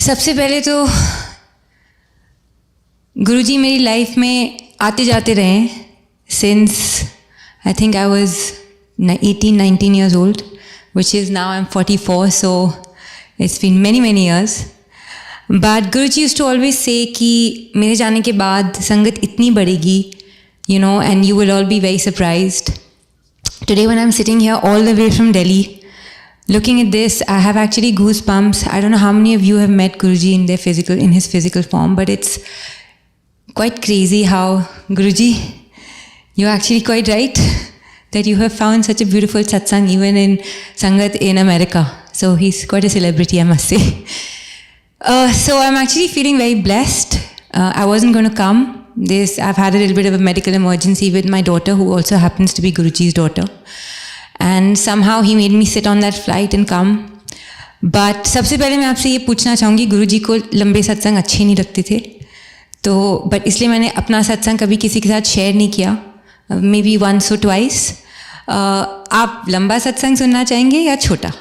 सबसे पहले तो गुरुजी मेरी लाइफ में आते जाते रहे हैं since I think I was 18-19 years old, which is now I'm 44, so it's been many years. But Guruji used to always say कि मेरे जाने के बाद संगत इतनी बढ़ेगी, you know, and you will all be very surprised. Today when I'm sitting here all the way from Delhi, looking at this, I have actually goosebumps. I don't know how many of you have met Guruji in his physical form, but it's quite crazy how, Guruji, you're actually quite right that you have found such a beautiful satsang even in Sangat in America. So he's quite a celebrity, I must say. So I'm actually feeling very blessed. I wasn't going to come. I've had a little bit of a medical emergency with my daughter, who also happens to be Guruji's daughter. And somehow he made me sit on that flight and come. But सबसे पहले मैं आपसे ये पूछना चाहूँगी, गुरुजी को लंबे सत्संग अच्छे नहीं लगते थे, तो बट इसलिए मैंने अपना सत्संग कभी किसी के साथ शेयर नहीं किया, may be once or twice. आप लंबा सत्संग सुनना चाहेंगे या छोटा?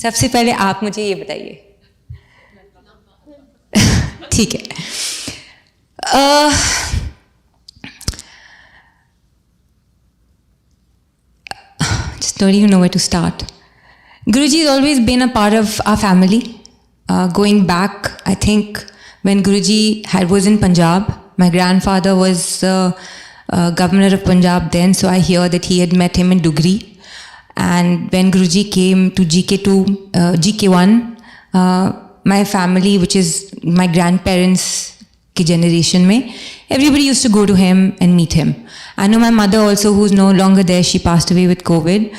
सबसे पहले आप मुझे ये बताइए. ठीक है. Just don't even know where to start. Guruji has always been a part of our family. Going back, I think when Guruji was in Punjab, my grandfather was governor of Punjab then, so I hear that he had met him in Dugri. And when Guruji came to GK1, my family, which is my grandparents' generation mein, everybody used to go to him and meet him. I know my mother also, who's no longer there, she passed away with COVID.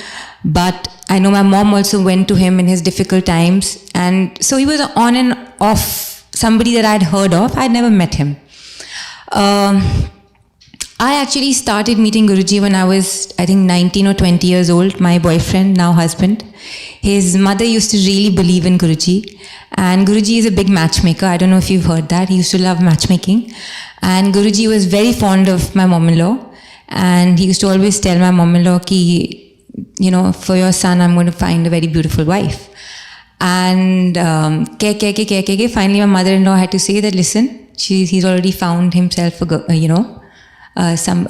But I know my mom also went to him in his difficult times. And so he was on and off somebody that I'd heard of. I'd never met him. I actually started meeting Guruji when I was, I think, 19 or 20 years old. My boyfriend, now husband, his mother used to really believe in Guruji. And Guruji is a big matchmaker. I don't know if you've heard that. He used to love matchmaking. And Guruji was very fond of my mom-in-law. And he used to always tell my mom-in-law ki, you know, for your son, I'm going to find a very beautiful wife. And finally my mother-in-law had to say that, listen, he's already found himself a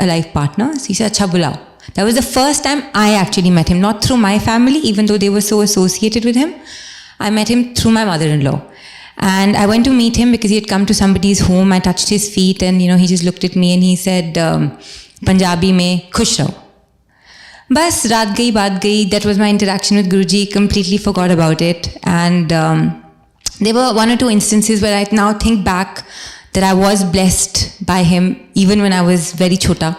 life partner. So he said, acha bulao. That was the first time I actually met him, not through my family, even though they were so associated with him. I met him through my mother-in-law. And I went to meet him because he had come to somebody's home. I touched his feet and, he just looked at me and he said, Punjabi mein, khush raho. Bas, raat gayi, baat gayi. That was my interaction with Guruji. Completely forgot about it. And there were one or two instances where I now think back that I was blessed by him, even when I was very chota.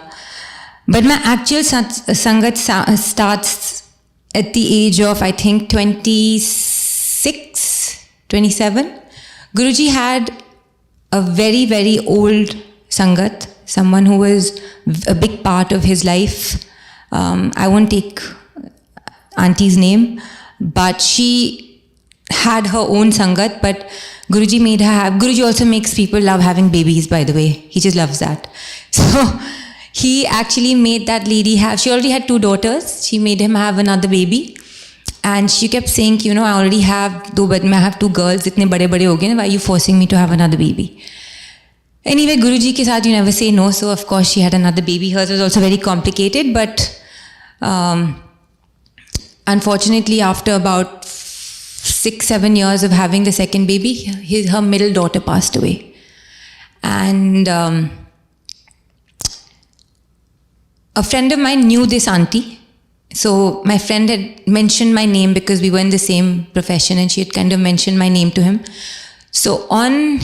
But my actual Sangat starts at the age of, I think, 26, 27. Guruji had a very old Sangat, someone who was a big part of his life. I won't take Auntie's name, but she had her own Sangat, but Guruji made her have, Guruji also makes people love having babies, by the way. He just loves that. So he actually made that lady have, she already had 2 daughters. She made him have another baby. And she kept saying, I already have 2, but I have 2 girls. Itne bade ho gaye, why are you forcing me to have another baby? Anyway, Guruji ke saath you never say no. So of course she had another baby. Hers was also very complicated, but unfortunately after about 6-7 years of having the second baby, her middle daughter passed away. And a friend of mine knew this auntie. So my friend had mentioned my name because we were in the same profession and she had kind of mentioned my name to him. So on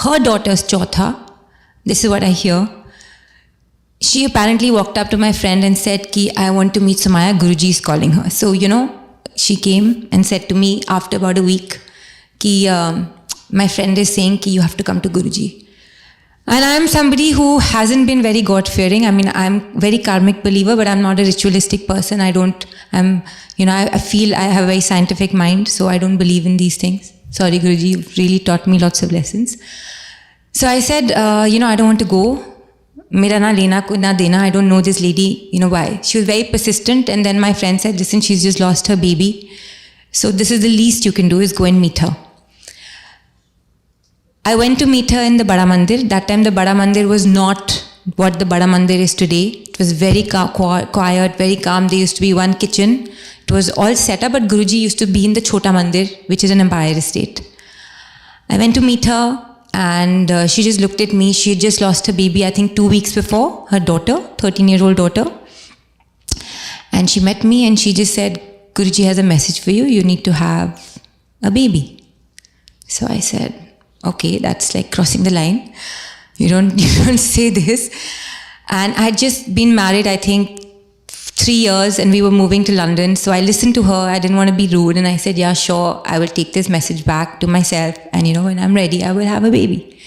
her daughter's chautha, this is what I hear, she apparently walked up to my friend and said ki, I want to meet Samaya, Guruji is calling her. So, she came and said to me after about a week ki, my friend is saying ki you have to come to Guruji. And I'm somebody who hasn't been very God-fearing. I mean, I'm very karmic believer, but I'm not a ritualistic person. I feel I have a very scientific mind, so I don't believe in these things. Sorry, Guruji, you've really taught me lots of lessons. So I said, I don't want to go. Mera na lena ko na dena. I don't know this lady, why. She was very persistent. And then my friend said, listen, she's just lost her baby. So this is the least you can do is go and meet her. I went to meet her in the Bada Mandir. That time the Bada Mandir was not what the Bada Mandir is today. It was very quiet, very calm. There used to be one kitchen. It was all set up, but Guruji used to be in the Chota Mandir, which is an Empire Estate. I went to meet her and she just looked at me. She had just lost her baby, I think 2 weeks before, her daughter, 13-year-old daughter. And she met me and she just said, Guruji has a message for you. You need to have a baby. So I said, okay, that's like crossing the line. You don't say this. And I had just been married, I think, 3 years, and we were moving to London. So I listened to her. I didn't want to be rude. And I said, yeah, sure, I will take this message back to myself. And when I'm ready, I will have a baby.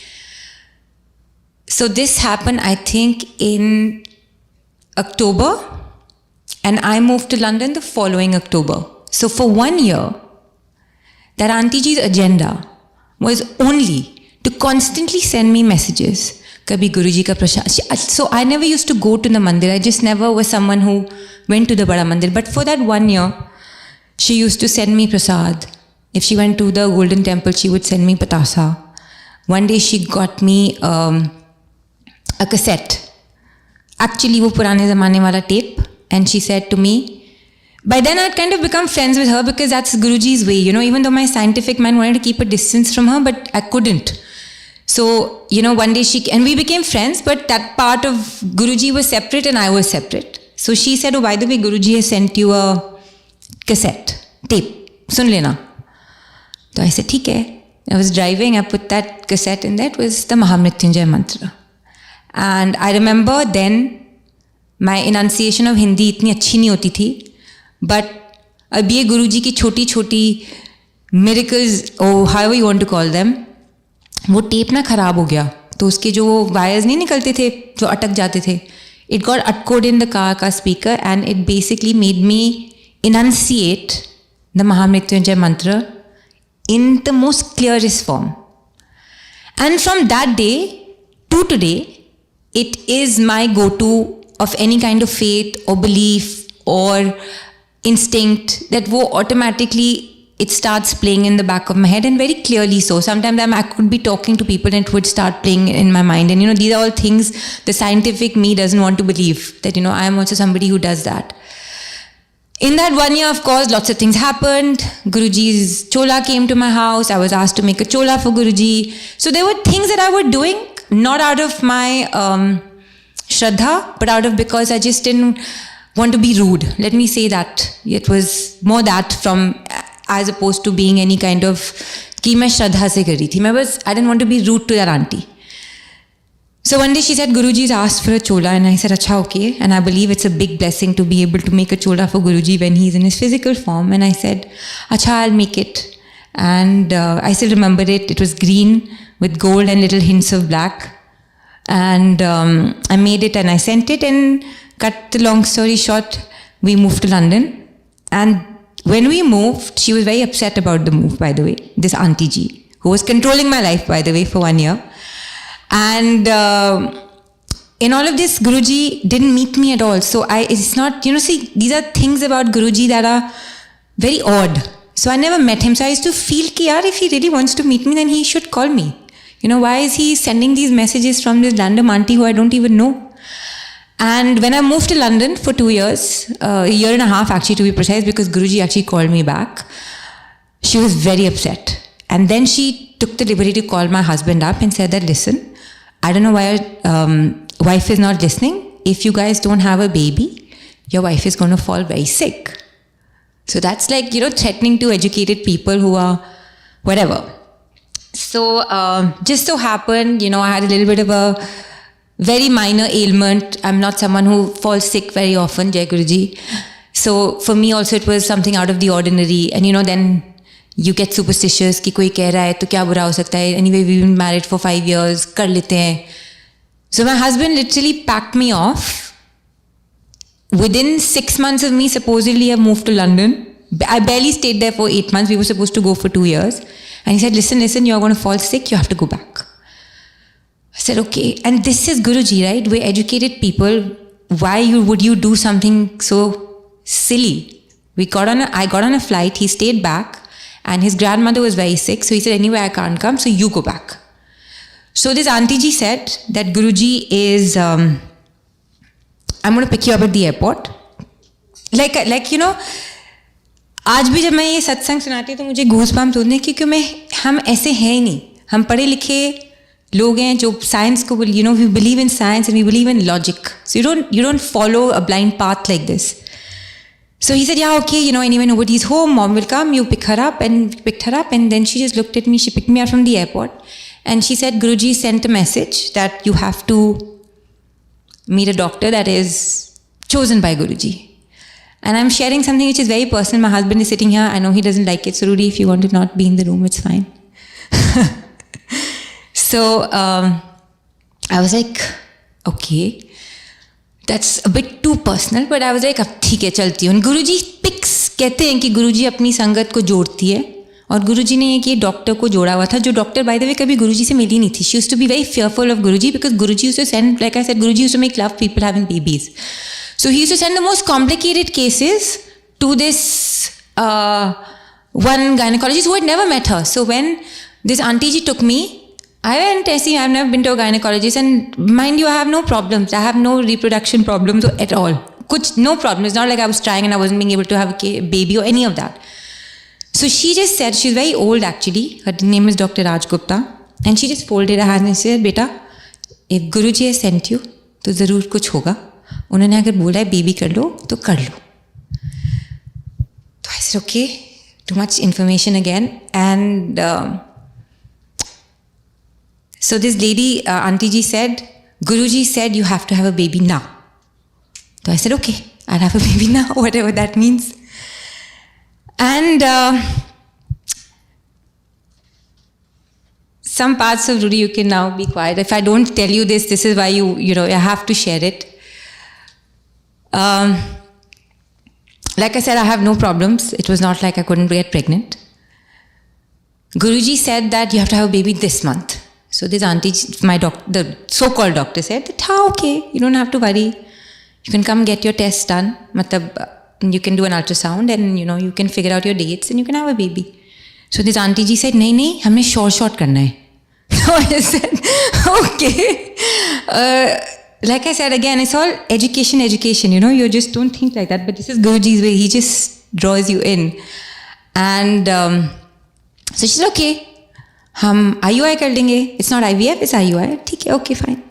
So this happened, I think, in October. And I moved to London the following October. So for 1 year, that Aunty Ji's agenda was only to constantly send me messages. Kabhi Guruji ka prasad. So I never used to go to the mandir. I just never was someone who went to the Bada Mandir. But for that 1 year, she used to send me prasad. If she went to the Golden Temple, she would send me patasa. One day she got me a cassette. Actually, wo purane zamane wala tape. And she said to me, by then I'd kind of become friends with her because that's Guruji's way, even though my scientific mind wanted to keep a distance from her, but I couldn't. So, one day and we became friends, but that part of Guruji was separate and I was separate. So she said, oh, by the way, Guruji has sent you a cassette, tape, sun lena. So I said, theek hai. I was driving, I put that cassette in there. It was the Mahamrityunjay mantra. And I remember then, my enunciation of Hindi itni achhi nahi hoti thi. But अब ये गुरुजी की छोटी छोटी miracles, or however you want to call them, वो tape ना खराब हो गया तो उसके जो वायर्स नहीं निकलते थे जो अटक जाते थे, it got echoed in the car का speaker and it basically made me enunciate the Mahamrityunjay mantra in the most clearest form. And from that day to today, it is my go-to of any kind of faith or belief or instinct that wo automatically it starts playing in the back of my head, and very clearly so. Sometimes I could be talking to people and it would start playing in my mind, and these are all things the scientific me doesn't want to believe, that I am also somebody who does that. In that 1 year, of course, lots of things happened. Guruji's chola came to my house. I was asked to make a chola for Guruji. So there were things that I was doing, not out of my Shraddha, but out of because I just didn't want to be rude. Let me say that. It was more that from, as opposed to being any kind of, ki main Shraddha se kar rahi thi. I didn't want to be rude to that auntie. So one day she said, Guruji's asked for a chola, and I said, acha, okay. And I believe it's a big blessing to be able to make a chola for Guruji when he's in his physical form. And I said, acha, I'll make it. And I still remember it. It was green with gold and little hints of black. And I made it and I sent it, and cut the long story short, we moved to London. And when we moved, she was very upset about the move, by the way, this Aunty Ji, who was controlling my life, by the way, for 1 year. And in all of this, Guruji didn't meet me at all. So it's not, see, these are things about Guruji that are very odd. So I never met him. So I used to feel ki, yaar, if he really wants to meet me, then he should call me. Why is he sending these messages from this random auntie who I don't even know? And when I moved to London for 2 years, a year and a half actually to be precise, because Guruji actually called me back, she was very upset. And then she took the liberty to call my husband up and said that, listen, I don't know why your wife is not listening. If you guys don't have a baby, your wife is going to fall very sick. So that's like, threatening to educated people who are whatever. So just so happened, I had a little bit of a very minor ailment. I'm not someone who falls sick very often, Jai Guruji. So for me also it was something out of the ordinary. And then you get superstitious कि कोई कह रहा है तो क्या बुरा हो सकता है. Anyway, we've been married for 5 years, कर लेते हैं. So my husband literally packed me off. Within 6 months of me supposedly have moved to London. I barely stayed there for 8 months. We were supposed to go for 2 years. And he said, listen, you're going to fall sick. You have to go back. I said, okay. And this is Guruji, right? We're educated people. Why would you do something so silly? I got on a flight. He stayed back. And his grandmother was very sick. So he said, anyway, I can't come. So you go back. So this auntie ji said that Guruji is, I'm going to pick you up at the airport. Like you know, आज भी जब मैं ये सत्संग सुनाती हूँ तो मुझे गूज़बम्प्स होते हैं क्योंकि हम ऐसे हैं ही नहीं. हम पढ़े लिखे लोग हैं जो साइंस को, you know, we believe in science and we believe in logic. So you don't follow a blind path like this. So he said, yeah, okay, you know, anyway, nobody's home, mom will come, you pick her up, and we picked her up, and then she just looked at me, she picked me up from the airport, and she said, Guruji sent a message that you have to meet a doctor that is chosen by Guruji. And I'm sharing something which is very personal. My husband is sitting here, I know he doesn't like it, so Rudy, if you want to not be in the room, it's fine. So, I was like, okay. That's a bit too personal, but I was like, अब ठीक है चलती हूँ. गुरुजी pics कहते हैं कि गुरुजी अपनी संगत को जोड़ती है, और गुरुजी ने ये डॉक्टर को जोड़ा हुआ था, जो डॉक्टर बाय द वे कभी गुरुजी से मिली नहीं थी. She used to be very fearful of Guruji because Guruji used to send, like I said, Guruji used to make love people having babies. So he used to send the most complicated cases to this one gynecologist who had never met her. So when this auntie ji took me, I went, I've never been to a gynecologist, and mind you, I have no problems. I have no reproduction problems at all. No problem. It's not like I was trying and I wasn't being able to have a baby or any of that. So she just said, she's very old actually. Her name is Dr. Raj Gupta. And she just folded her hands and said, Beta, if Guruji has sent you, तो ज़रूर कुछ होगा. उन्होंने अगर बोला है baby कर लो, तो कर लो. So I said, okay, too much information again. And so this lady, Aunty ji said, Guruji said you have to have a baby now. So I said, okay, I'll have a baby now, whatever that means. And some parts of Rudy, you can now be quiet. If I don't tell you this, this is why you know, I have to share it. Like I said, I have no problems. It was not like I couldn't get pregnant. Guruji said that you have to have a baby this month. So this auntie, the so-called doctor said that, okay, you don't have to worry. You can come get your tests done. You can do an ultrasound and, you know, you can figure out your dates and you can have a baby. So this auntie ji said, nahi, हमने short करना है. So I said, okay. Like I said, again, it's all education, you know, you just don't think like that. But this is Guruji's way. He just draws you in. And so she said, okay. हम IUI कर लेंगे. It's not IVF, it's IUI. ठीक है, okay, fine.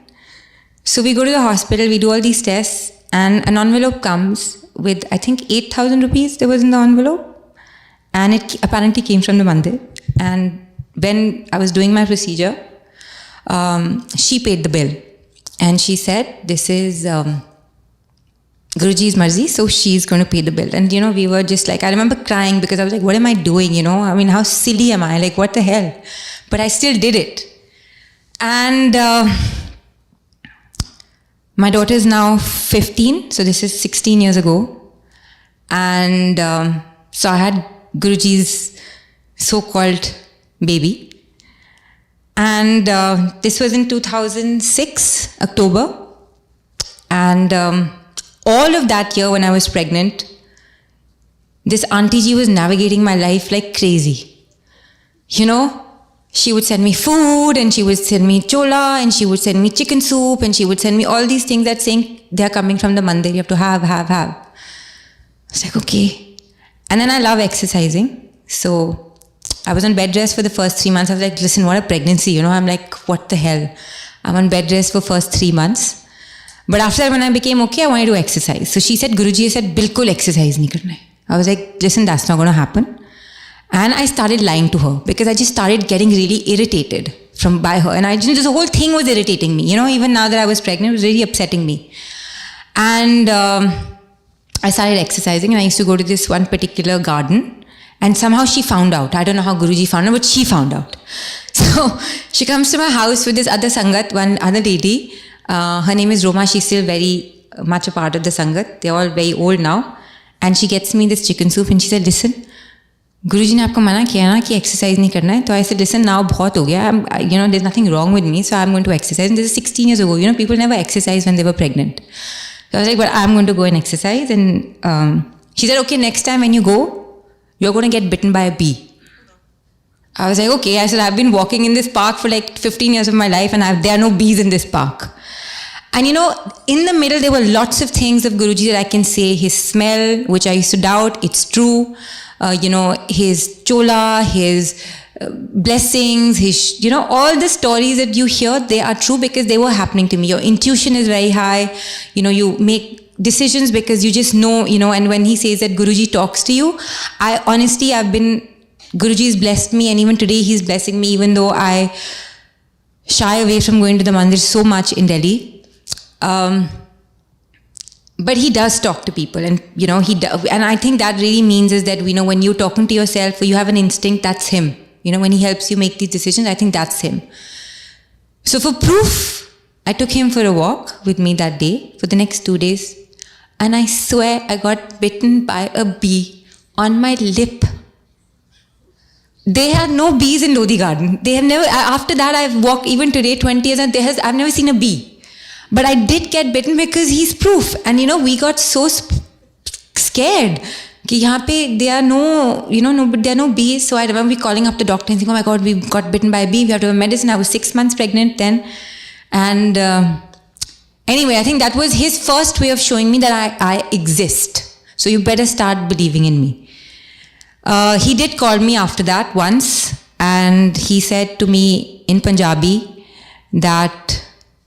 So we go to the hospital, we do all these tests, and an envelope comes with, I think, 8,000 rupees there was in the envelope. And it apparently came from the mandir. And when I was doing my procedure, she paid the bill. And she said, this is Guruji's marzi, so she's going to pay the bill. And, you know, we were just like, I remember crying because I was like, what am I doing, you know? I mean, how silly am I? Like, what the hell? But I still did it. And my daughter is now 15, so this is 16 years ago. And so I had Guruji's so-called baby. And this was in 2006, October. And all of that year when I was pregnant, this auntie ji was navigating my life like crazy. You know, she would send me food, and she would send me chola, and she would send me chicken soup, and she would send me all these things that saying they're coming from the mandir, you have to have. I was like, okay. And then I love exercising. So I was on bed rest for the first 3 months. I was like, listen, what a pregnancy, you know. I'm like, what the hell? I'm on bed rest for first 3 months. But after that, when I became okay, I wanted to exercise. So she said, Guruji said, bilkul exercise nahi karna hai. I was like, listen, that's not going to happen. And I started lying to her because I just started getting really irritated by her. And this whole thing was irritating me. You know, even now that I was pregnant, it was really upsetting me. And I started exercising, and I used to go to this one particular garden. And somehow she found out. I don't know how Guruji found out, but she found out. So she comes to my house with this other Sangat, one other lady. Her name is Roma. She's still very much a part of the Sangat. They're all very old now. And she gets me this chicken soup and she said, listen, Guruji ne aapko mana kiya na ki exercise nahi karna hai. So I said, listen, now bahut ho gaya. You know, there's nothing wrong with me, so I'm going to exercise. And this is 16 years ago. You know, people never exercise when they were pregnant. So I was like, but I'm going to go and exercise. And she said, okay, next time when you go, you're going to get bitten by a bee. I was like, okay. I said, I've been walking in this park for like 15 years of my life and there are no bees in this park. And in the middle, there were lots of things of Guruji that I can say. His smell, which I used to doubt, it's true. His chola, his blessings, his, all the stories that you hear, they are true because they were happening to me. Your intuition is very high. You make decisions because you just know, and when he says that Guruji talks to you, Guruji has blessed me, and even today he's blessing me, even though I shy away from going to the mandir so much in Delhi. But he does talk to people, and and I think that really means is that when you're talking to yourself or you have an instinct, that's him. When he helps you make these decisions, I think that's him. So for proof, I took him for a walk with me that day for the next 2 days, and I swear I got bitten by a bee on my lip. They had no bees in Lodi Garden. They have never. After that, I've walked even today, 20 years, and I've never seen a bee. But I did get bitten because he's proof. And we got so scared. Ki yahan pe there are no, there are no bees. So I remember calling up the doctor and saying, oh my God, we got bitten by a bee. We have to have medicine. I was 6 months pregnant then. And anyway, I think that was his first way of showing me that I exist. So you better start believing in me. He did call me after that once, and he said to me in Punjabi that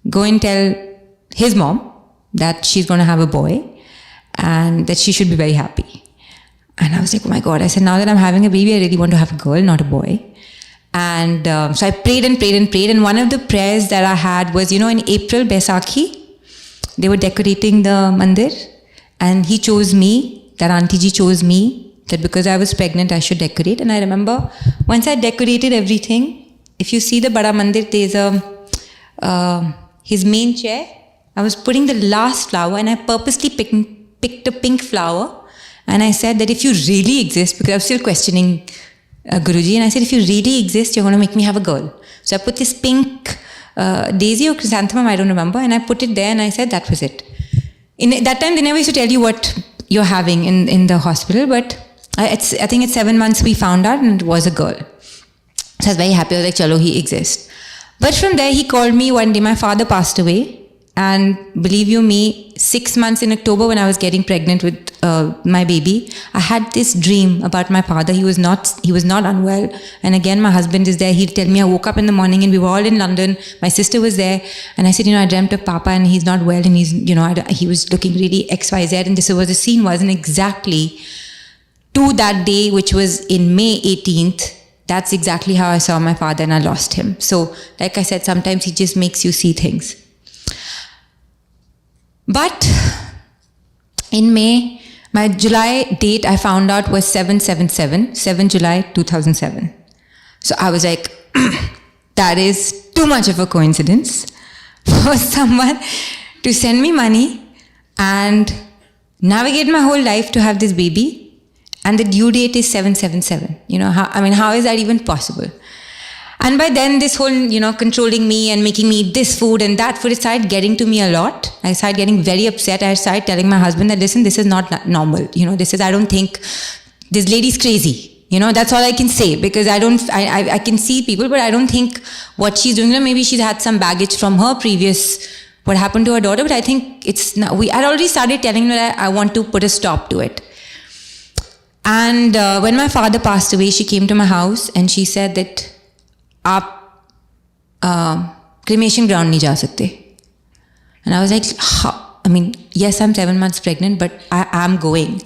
go and tell his mom that she's going to have a boy and that she should be very happy. And I was like, oh my God. I said, now that I'm having a baby, I really want to have a girl, not a boy. And so I prayed and prayed and prayed. And one of the prayers that I had was, in April, Baisakhi, they were decorating the mandir, and he chose me, that Aunty ji chose me, that because I was pregnant, I should decorate. And I remember once I decorated everything, if you see the Bada Mandir, there's his main chair. I was putting the last flower, and I purposely picked a pink flower. And I said that if you really exist, because I was still questioning Guruji, and I said, if you really exist, you're going to make me have a girl. So I put this pink daisy or chrysanthemum, I don't remember, and I put it there, and I said that was it. In that time, they never used to tell you what you're having in the hospital, but I think it's 7 months we found out, and it was a girl. So I was very happy. I was like, chalo, he exists. But from there, he called me one day. My father passed away. And believe you me, 6 months in October when I was getting pregnant with my baby, I had this dream about my father. He was not unwell. And again, my husband is there. He'd tell me, I woke up in the morning and we were all in London. My sister was there. And I said, I dreamt of Papa and he's not well. And he's, he was looking really XYZ. And this was the scene wasn't exactly to that day, which was in May 18th. That's exactly how I saw my father, and I lost him. So like I said, sometimes he just makes you see things. But in May, my July date I found out was 7/7/7, 7 July 2007. So I was like, that is too much of a coincidence for someone to send me money and navigate my whole life to have this baby. And the due date is 7/7/7. How is that even possible? And by then, this whole, controlling me and making me eat this food and that food, it started getting to me a lot. I started getting very upset. I started telling my husband that, listen, this is not normal. I don't think, this lady's crazy. That's all I can say, because I can see people, but I don't think what she's doing, maybe she's had some baggage from her previous, what happened to her daughter, but I think it's not, I'd already started telling her that I want to put a stop to it. And when my father passed away, she came to my house and she said that, आप cremation ground नहीं जा सकते. And I was like, how? Yes, I'm 7 months pregnant, but I am going.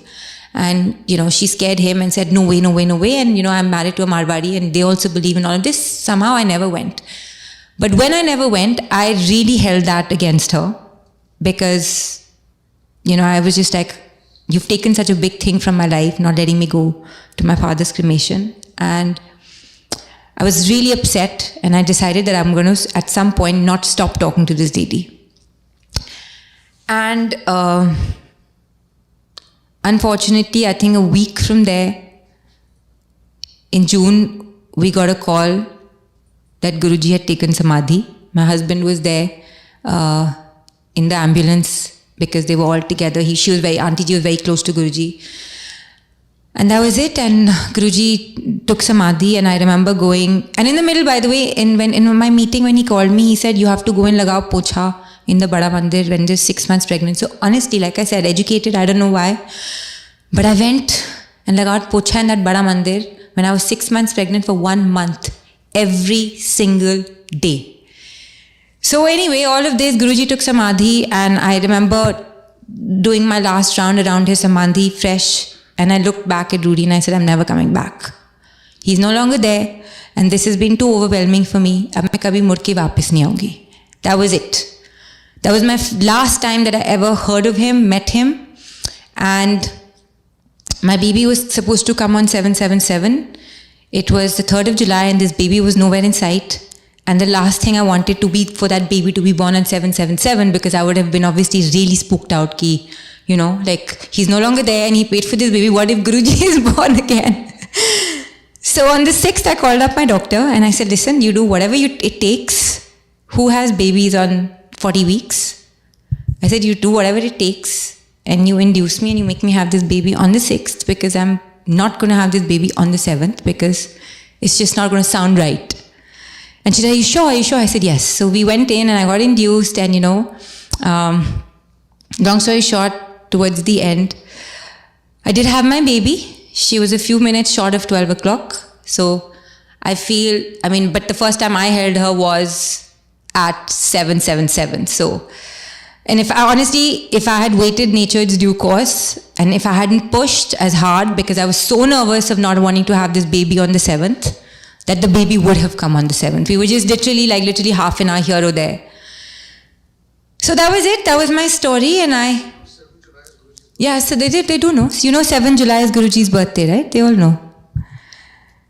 And, she scared him and said, no way, no way, no way. And, I'm married to a Marwari and they also believe in all of this. Somehow I never went. But when I never went, I really held that against her because, I was just like, you've taken such a big thing from my life, not letting me go to my father's cremation. And I was really upset, and I decided that I'm going to, at some point, not stop talking to this lady. And unfortunately, I think a week from there, in June, we got a call that Guruji had taken Samadhi. My husband was there in the ambulance because they were all together. Aunty ji was very close to Guruji. And that was it. And Guruji took Samadhi, and I remember going, and in the middle, by the way, in my meeting when he called me, he said, you have to go and lagao pocha in the Bada Mandir when they're 6 months pregnant. So honestly, like I said, educated, I don't know why, but I went and lagao pocha in that Bada Mandir when I was 6 months pregnant for 1 month, every single day. So anyway, all of this, Guruji took Samadhi, and I remember doing my last round around his Samadhi fresh. And I looked back at Rudy and I said, I'm never coming back. He's no longer there. And this has been too overwhelming for me. Ab main kabhi mud ke वापस नहीं आऊंगी. That was it. That was my last time that I ever heard of him, met him. And my baby was supposed to come on 7/7/7. It was the 3rd of July and this baby was nowhere in sight. And the last thing I wanted to be for that baby to be born on 7/7/7, because I would have been obviously really spooked out ki, you know, like he's no longer there and he paid for this baby. What if Guruji is born again? So on the 6th, I called up my doctor and I said, listen, you do whatever it takes. Who has babies on 40 weeks? I said, you do whatever it takes and you induce me and you make me have this baby on the 6th, because I'm not going to have this baby on the 7th because it's just not going to sound right. And she said, are you sure? Are you sure? I said, yes. So we went in and I got induced, and, you know, long story short, towards the end, I did have my baby. She was a few minutes short of 12 o'clock. So I feel, but the first time I held her was at 7/7/7. So, and if I had waited nature's due course, and if I hadn't pushed as hard, because I was so nervous of not wanting to have this baby on the 7th, that the baby would have come on the 7th. We were just literally half an hour here or there. So that was it. That was my story. And yeah, so they do know. You know 7 July is Guruji's birthday, right? They all know.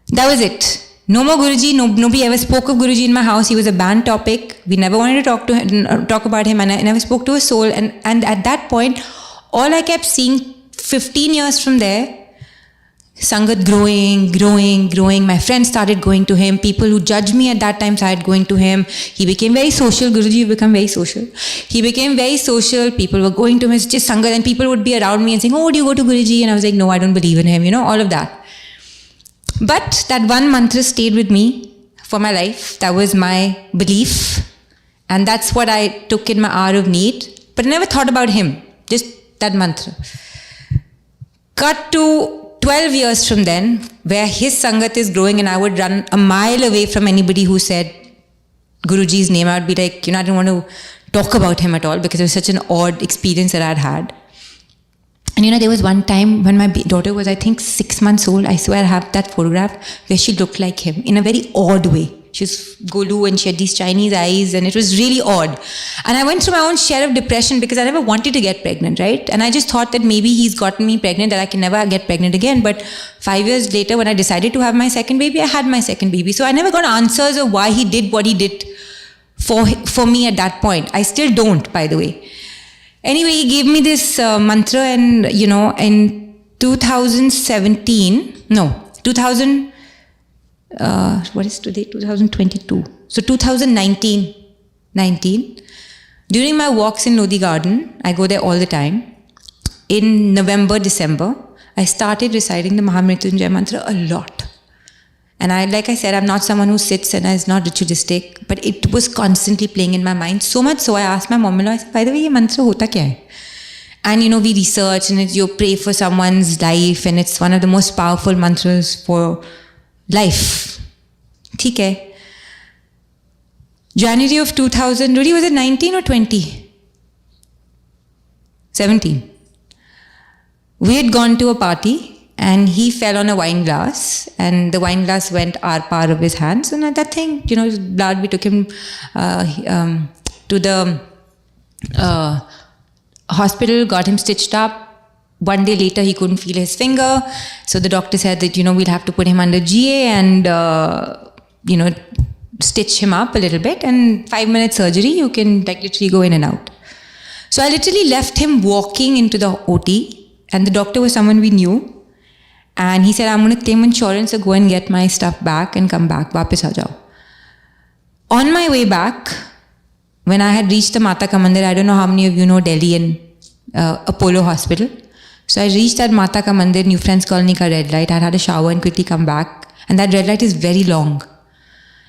That was it. No more Guruji. Nobody ever spoke of Guruji in my house. He was a banned topic. We never wanted to talk about him, and I never spoke to a soul. And at that point, all I kept seeing 15 years from there, Sangat growing. My friends started going to him. People who judged me at that time started going to him. He became very social. Guruji became very social. He became very social. People were going to him. It's just Sangat. And people would be around me and saying, oh, do you go to Guruji? And I was like, no, I don't believe in him. You know, all of that. But that one mantra stayed with me for my life. That was my belief. And that's what I took in my hour of need. But I never thought about him. Just that mantra. Cut to 12 years from then, where his Sangat is growing, and I would run a mile away from anybody who said Guruji's name. I would be like, I didn't want to talk about him at all, because it was such an odd experience that I'd had. And there was one time when my daughter was, I think, 6 months old. I swear I have that photograph where she looked like him in a very odd way. She was Golu and she had these Chinese eyes, and it was really odd. And I went through my own share of depression because I never wanted to get pregnant, right? And I just thought that maybe he's gotten me pregnant, that I can never get pregnant again. But 5 years later, when I decided to have my second baby, I had my second baby. So I never got answers of why he did what he did for me at that point. I still don't, by the way. Anyway, he gave me this mantra, and, in 2017, what is today? 2022. So 2019, during my walks in Lodi Garden, I go there all the time. In November, December, I started reciting the Mahamrityunjay mantra a lot. And like I said, I'm not someone who sits and is not ritualistic, but it was constantly playing in my mind. So much so I asked my mom-in-law, I said, by the way, ye mantra hota kya hai? And we research, and you pray for someone's life, and it's one of the most powerful mantras for life. ठीक है. January of 2000, Rudy, was it 19 or 20? 17. We had gone to a party, and he fell on a wine glass, and the wine glass went ar-par of his hands, and that thing, his blood, we took him to the hospital, got him stitched up. 1 day later, he couldn't feel his finger. So the doctor said that, we'll have to put him under GA and, stitch him up a little bit. And 5-minute surgery, you can literally go in and out. So I literally left him walking into the OT. And the doctor was someone we knew. And he said, I'm going to claim insurance, so go and get my stuff back and come back. Wapis aa jao. On my way back, when I had reached the Mata Ka Mandir, I don't know how many of you know Delhi and Apollo Hospital. So I reached that Mata Ka Mandir, New Friends Colony ka red light. I had a shower and quickly come back. And that red light is very long.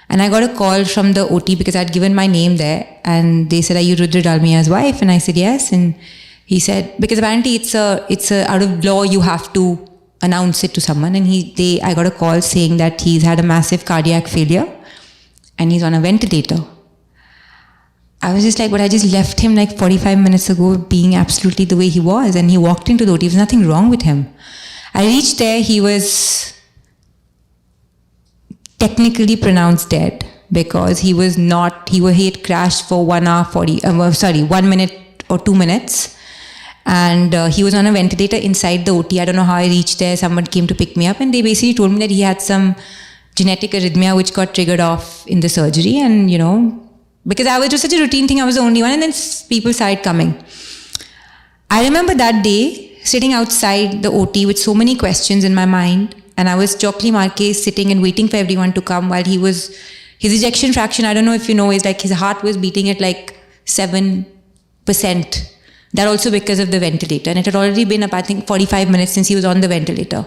And I got a call from the OT because I'd given my name there. And they said, are you Rudra Dalmia's wife? And I said, yes. And he said, because apparently it's a out of law, you have to announce it to someone. And I got a call saying that he's had a massive cardiac failure and he's on a ventilator. I was just like, but I just left him like 45 minutes ago being absolutely the way he was. And he walked into the OT. There was nothing wrong with him. I reached there. He was technically pronounced dead because he had crashed for 1 minute or 2 minutes. And he was on a ventilator inside the OT. I don't know how I reached there. Someone came to pick me up and they basically told me that he had some genetic arrhythmia which got triggered off in the surgery. And, you know, because it was such a routine thing, I was the only one. And then people started coming. I remember that day sitting outside the OT with so many questions in my mind. And I was Chokli Marke sitting and waiting for everyone to come while his ejection fraction, I don't know if you know, is like his heart was beating at like 7%. That also because of the ventilator. And it had already been up, I think, 45 minutes since he was on the ventilator.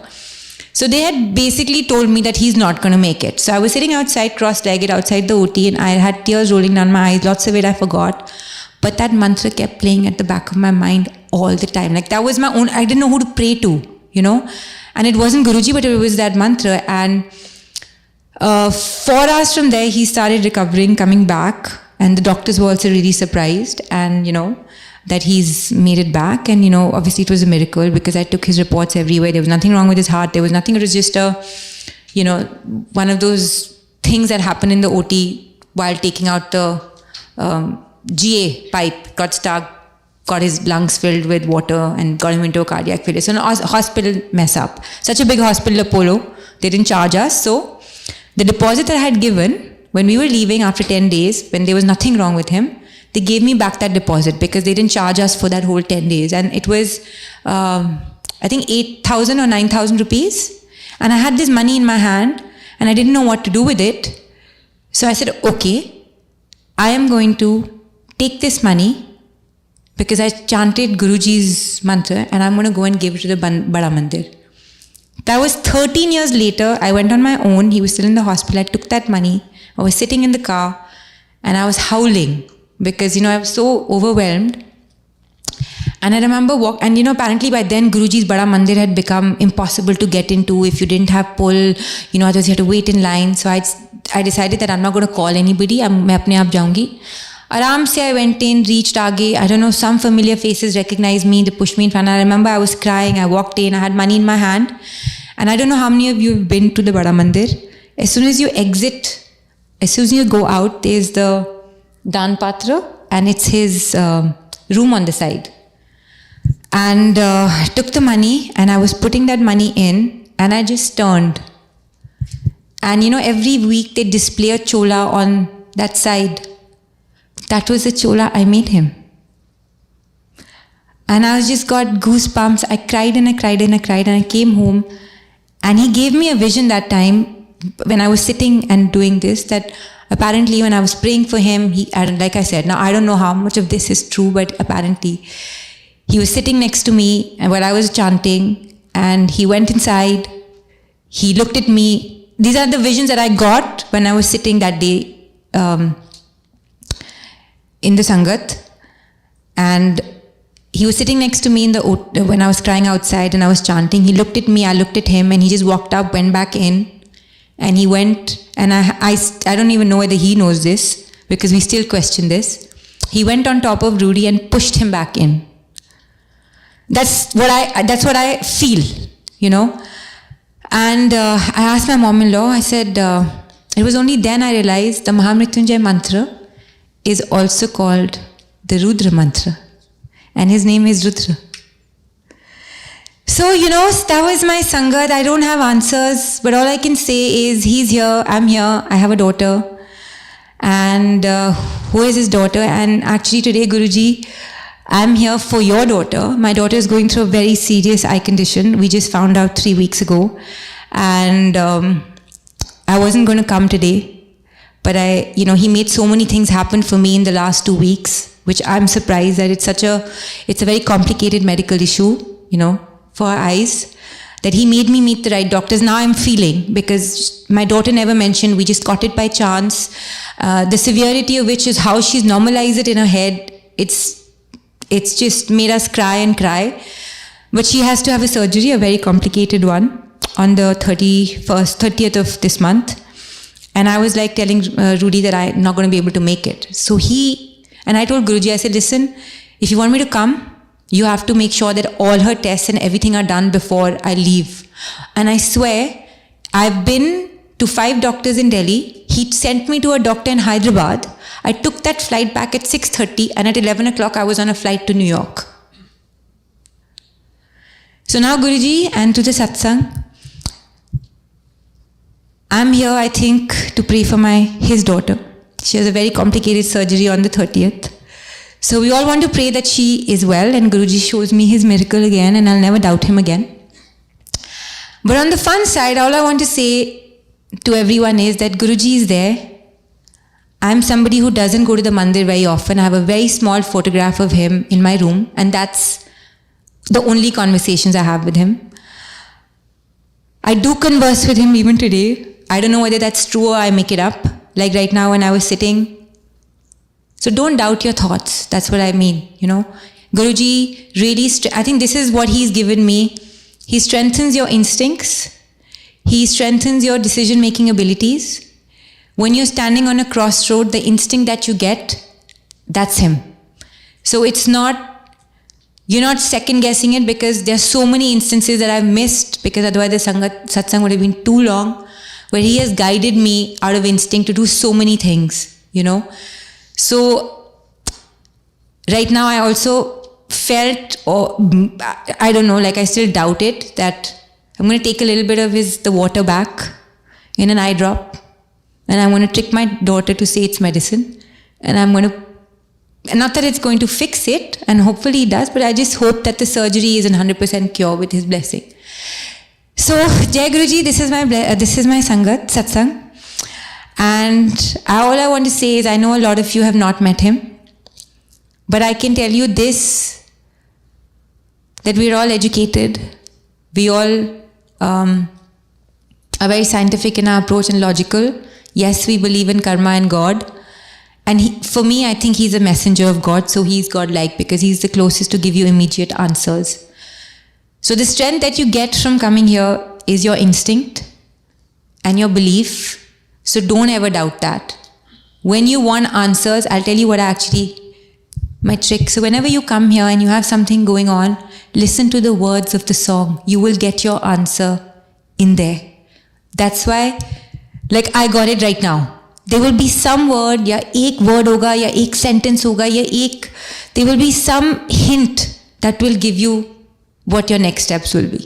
So they had basically told me that he's not going to make it. So I was sitting outside, cross-legged outside the OT, and I had tears rolling down my eyes. Lots of it I forgot. But that mantra kept playing at the back of my mind all the time. Like that was my own, I didn't know who to pray to, you know. And it wasn't Guruji, but it was that mantra. And 4 hours from there, he started recovering, coming back. And the doctors were also really surprised. And, you know, that he's made it back. And, you know, obviously it was a miracle because I took his reports everywhere. There was nothing wrong with his heart. There was nothing to register. You know, one of those things that happened in the OT while taking out the GA pipe, got stuck, got his lungs filled with water and got him into a cardiac failure. So a hospital mess up. Such a big hospital, Apollo, they didn't charge us. So the deposit that I had given when we were leaving after 10 days, when there was nothing wrong with him, they gave me back that deposit because they didn't charge us for that whole 10 days. And it was, I think 8,000 or 9,000 rupees. And I had this money in my hand and I didn't know what to do with it. So I said, okay, I am going to take this money because I chanted Guruji's mantra and I'm going to go and give it to the Bada Mandir. That was 13 years later. I went on my own. He was still in the hospital. I took that money. I was sitting in the car and I was howling because, you know, I was so overwhelmed. And I remember and you know, apparently by then Guruji's Bada Mandir had become impossible to get into if you didn't have pull, you know, otherwise you had to wait in line. So I decided that I'm not going to call anybody. मैं अपने आप जाऊंगी. Aram se I went in, reached aage. I don't know, some familiar faces recognized me. They pushed me in front. I remember I was crying. I walked in. I had money in my hand. And I don't know how many of you have been to the Bada Mandir. As soon as you exit, as soon as you go out, there's the Dan Patra and it's his room on the side. And I took the money and I was putting that money in and I just turned. And you know, every week they display a chola on that side. That was the chola I made him. And I just got goosebumps. I cried and I cried and I cried and I came home. And he gave me a vision that time when I was sitting and doing this, that apparently when I was praying for him, like I said, now I don't know how much of this is true, but apparently he was sitting next to me while I was chanting and he went inside. He looked at me. These are the visions that I got when I was sitting that day in the Sangat. And he was sitting next to me when I was crying outside and I was chanting. He looked at me, I looked at him, and he just walked up, went back in, and he went, and I don't even know whether he knows this because we still question this. He went on top of Rudy and pushed him back in. That's what I feel, you know. And I asked my mom-in-law, I said, it was only then I realized the Mahamrityunjay mantra is also called the Rudra mantra. And his name is Rudra. So, you know, that was my Sangat. I don't have answers, but all I can say is he's here, I'm here, I have a daughter. And who is his daughter? And actually today, Guruji, I'm here for your daughter. My daughter is going through a very serious eye condition. We just found out 3 weeks ago. And I wasn't going to come today. But he made so many things happen for me in the last 2 weeks, which I'm surprised that it's a very complicated medical issue, you know. for our eyes, that he made me meet the right doctors. Now I'm feeling, because my daughter never mentioned, we just got it by chance. The severity of which is how she's normalized it in her head. It's just made us cry and cry. But she has to have a surgery, a very complicated one, on the 30th of this month. And I was like telling Rudy that I'm not going to be able to make it. So I told Guruji, I said, listen, if you want me to come, you have to make sure that all her tests and everything are done before I leave. And I swear, I've been to 5 doctors in Delhi. He sent me to a doctor in Hyderabad. I took that flight back at 6:30, and at 11 o'clock, I was on a flight to New York. So now, Guruji, and to the satsang, I'm here, I think, to pray for his daughter. She has a very complicated surgery on the 30th. So we all want to pray that she is well, and Guruji shows me his miracle again, and I'll never doubt him again. But on the fun side, all I want to say to everyone is that Guruji is there. I'm somebody who doesn't go to the mandir very often. I have a very small photograph of him in my room, and that's the only conversations I have with him. I do converse with him even today. I don't know whether that's true or I make it up. Like right now when I was sitting. So don't doubt your thoughts. That's what I mean, Guruji really, I think this is what he's given me. He strengthens your instincts. He strengthens your decision-making abilities. When you're standing on a crossroad, the instinct that you get, that's him. So you're not second-guessing it, because there's so many instances that I've missed, because otherwise the satsang would have been too long, where he has guided me out of instinct to do so many things, So right now I also felt, I don't know, like I still doubt it, that I'm going to take a little bit of the water back in an eye drop, and I'm going to trick my daughter to say it's medicine, and I'm going to, not that it's going to fix it, and hopefully it does, but I just hope that the surgery is a 100% cure with his blessing. So, Jai Guruji, this is my Sangat, Satsang. And all I want to say is, I know a lot of you have not met him, but I can tell you this, that we're all educated. We all are very scientific in our approach and logical. Yes, we believe in karma and God. And for me, I think he's a messenger of God, so he's God-like, because he's the closest to give you immediate answers. So the strength that you get from coming here is your instinct and your belief. So don't ever doubt that. When you want answers, I'll tell you my trick. So whenever you come here and you have something going on, listen to the words of the song. You will get your answer in there. That's why, like I got it right now. There will be some word, ya ek word hoga, ya ek sentence hoga, there will be some hint that will give you what your next steps will be.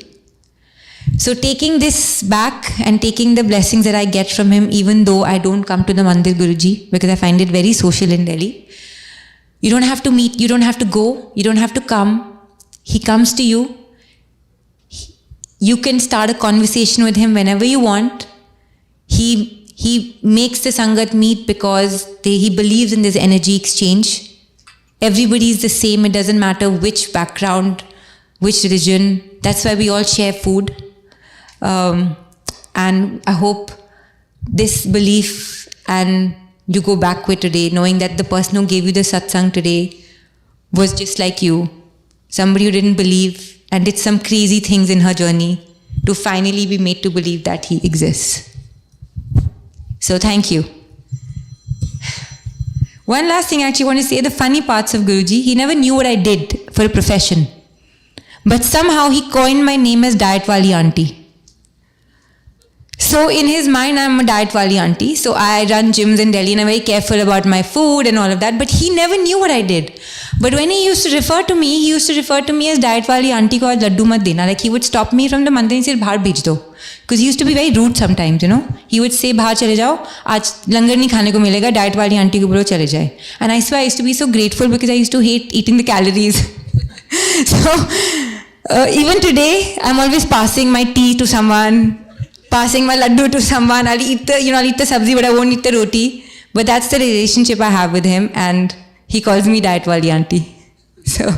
So taking this back and taking the blessings that I get from him, even though I don't come to the Mandir Guruji, because I find it very social in Delhi. You don't have to meet, you don't have to go, you don't have to come. He comes to you. You can start a conversation with him whenever you want. He makes the Sangat meet because he believes in this energy exchange. Everybody is the same. It doesn't matter which background, which religion. That's why we all share food. And I hope this belief, and you go back with today, knowing that the person who gave you the satsang today was just like you. Somebody who didn't believe and did some crazy things in her journey to finally be made to believe that he exists. So thank you. One last thing I actually want to say, the funny parts of Guruji, he never knew what I did for a profession. But somehow he coined my name as Diet Wali Aunty. So in his mind, I'm a diet wali auntie. So I run gyms in Delhi and I'm very careful about my food and all of that. But he never knew what I did. But when he used to refer to me, as diet wali auntie ko aaj laddu mat dena. Like he would stop me from the mandir and say, bahar bhej do. Because he used to be very rude sometimes, He would say, bahar chale jao, aaj langar nahi khane ko milega, diet wali auntie ko bolo chale jaye. And I swear I used to be so grateful because I used to hate eating the calories. So even today, I'm always passing my tea to someone, passing my laddu to someone. I'll eat the sabzi, but I won't eat the roti. But that's the relationship I have with him, and he calls me Diet Wali Aunty. So